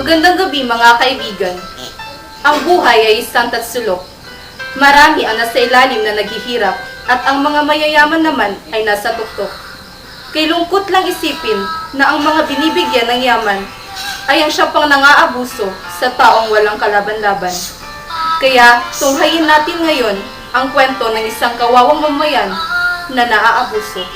Magandang gabi mga kaibigan. Ang buhay ay isang tatsulok. Marami ang nasa ilalim na naghihirap at ang mga mayayaman naman ay nasa tuktok. Kay lungkot lang isipin na ang mga binibigyan ng yaman ay ang siya pang nangaabuso sa taong walang kalaban-laban. Kaya tunghayin natin ngayon ang kwento ng isang kawawang mamayan na naaabuso.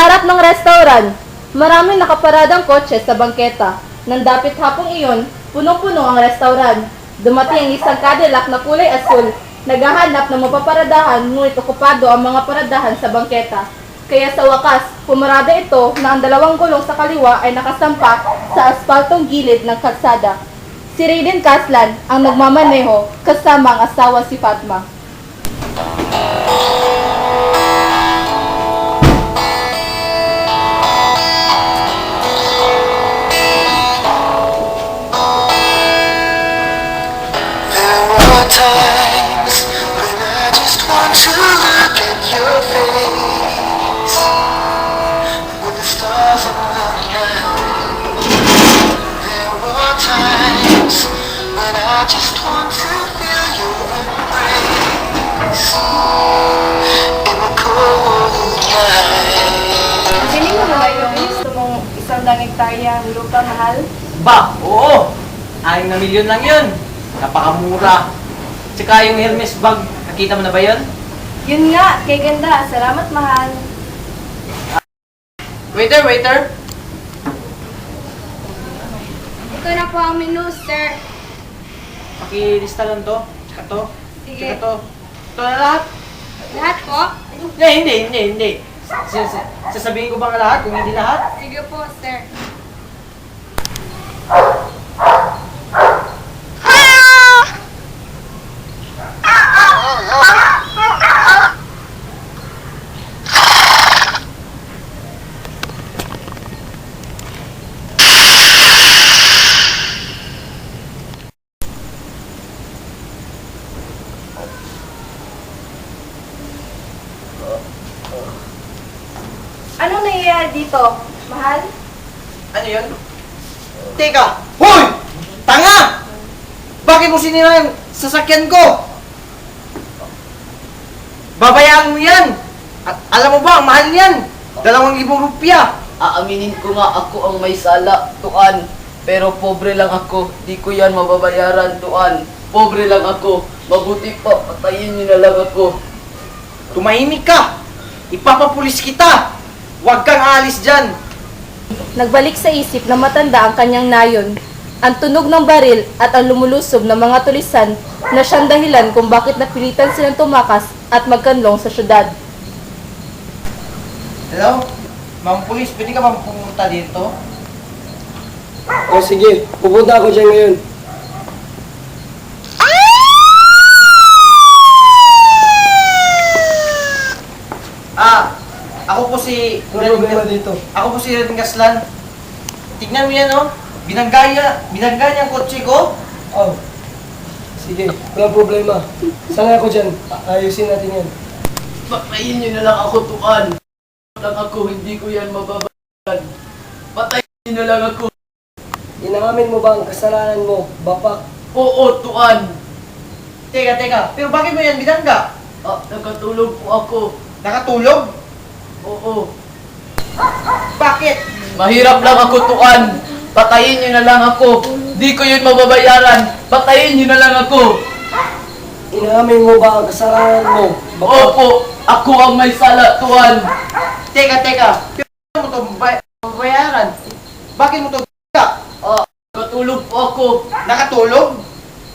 Harap ng restaurant, maraming nakaparadang kotse sa bangketa. Nang dapit hapong iyon, punong-puno ang restaurant. Dumating ang isang Cadillac na kulay asul, naghahanap ng mapaparadahan ngunit okupado ang mga paradahan sa bangketa. Kaya sa wakas, pumarada ito na ang dalawang gulong sa kaliwa ay nakasampa sa aspaltong gilid ng kalsada. Si Raiden Kaslan ang nagmamaneho kasama ang asawa si Fatma. Times when I just want to look at your face, when the stars are around. There were times when I just want to feel your embrace in the cold night. Feeling mo naman yung gusto mong isang hektaryang lupa, mahal? Ba, oo! 6 na milyon lang yun. Napakamura. Tsaka yung Hermes bag, nakita mo na ba yun? Yun nga, kay ganda. Salamat, mahal. Waiter, waiter! Ito na po ang menu, sir. Pakilista lang to. Tsaka to. Sige. Tsaka to. Ito na lahat? Lahat po? Hindi. Sasabihin ko bang lahat kung hindi lahat? Sige po, sir. Anong nangyayari dito, mahal? Ano yun? Teka! Hoy! Tanga! Bakit mo sinira yung sasakyan ko? Babayaan mo yan! At alam mo ba, ang mahal yan! 2,000 rupiya! Aaminin ko nga ako ang may sala, tuan. Pero pobre lang ako, di ko yan mababayaran, tuan. Pobre lang ako, mabuti pa, patayin niyo na lang ako. Tumahimik ka! Ipapapulis kita! Huwag kang aalis dyan! Nagbalik sa isip na matanda ang kanyang nayon. Ang tunog ng baril at ang lumulusob ng mga tulisan na siyang dahilan kung bakit napilitan silang tumakas at magkanlong sa syudad. Hello? Ma'am Pulis, pwede ka bang pumunta dito? O sige, pupunta ako dyan ngayon. Ako po si... Ano problema dito? Ako po si Raiden Kaslan. Tignan mo yan, oh. Binangga niya ang kotse ko. Oh, sige, walang problema. Sanay ako dyan, ayusin natin yan. Patayin niyo na lang ako, tuan. Lang ako, hindi ko yan mababayaran. Patayin niyo na lang ako. Inangamin mo ba ang kasalanan mo, bapak? Oo, tuan. Teka. Pero bakit mo yan binangga? Nakatulog po ako. Nakatulog? Oo. Bakit? Mahirap lang ako, tuan. Patayin niyo na lang ako. Di ko yun mababayaran. Patayin niyo na lang ako. Inangamin mo ba ang kasalanan mo, bapak? Opo, ako ang may sala, tuan. Teka. Pero bakit mo ito babayaran? Bakit mo ito binangga? Nakatulog po ako. Nakatulog?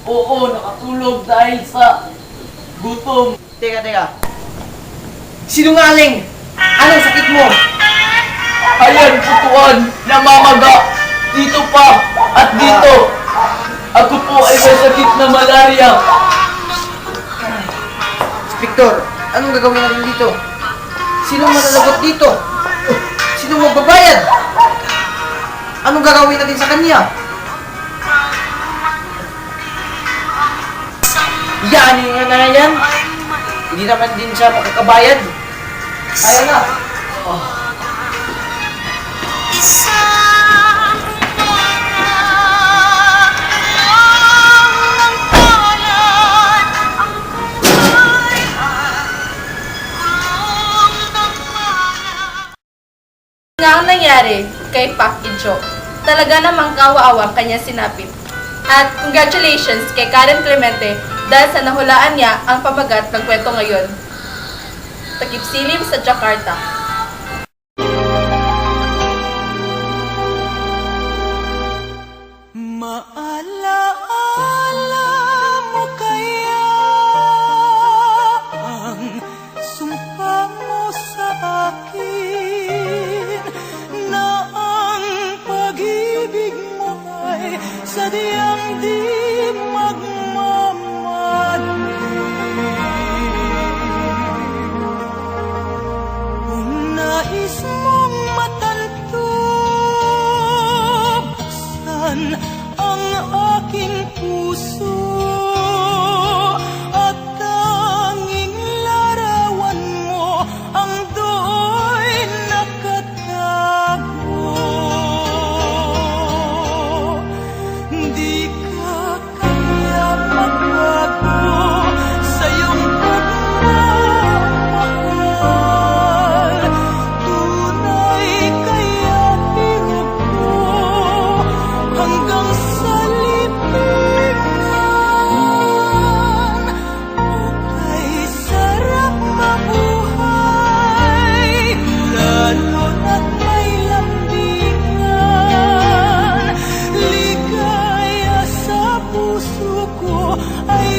Oo, nakatulog dahil sa gutom. Teka. Sinungaling! Anong sakit mo? Ayan, putuan, namamaga. Dito pa at dito. Ako po ay may sakit na malaria. Victor, anong gagawin natin dito? Sino mananagot dito? Sino magbabayad? Anong gagawin natin sa kanya? Yan nga yan. Hindi naman din siya makakabayad. Ayaw na. Isang kay Pak Ijo. Talaga namang kawa-awang kanya sinapit. At congratulations kay Karen Clemente dahil sa nahulaan niya ang pamagat ng kwento ngayon. Takip silim sa Jakarta. Maalaala mo kaya ang sumpa mo sa akin na ang pag-ibig mo ay sadyang di magmamali. Kung nais mong matanto, buksan ang aking puso at tanging larawan mo ang do'y nakatago. Di ka kaya magbago sa iyong pagmamahal. Tunay kaya hirap ko hanggang sa libingan. Okay, sarap mabuhay, lalo na't may lambingan. Ligaya sa puso ko ay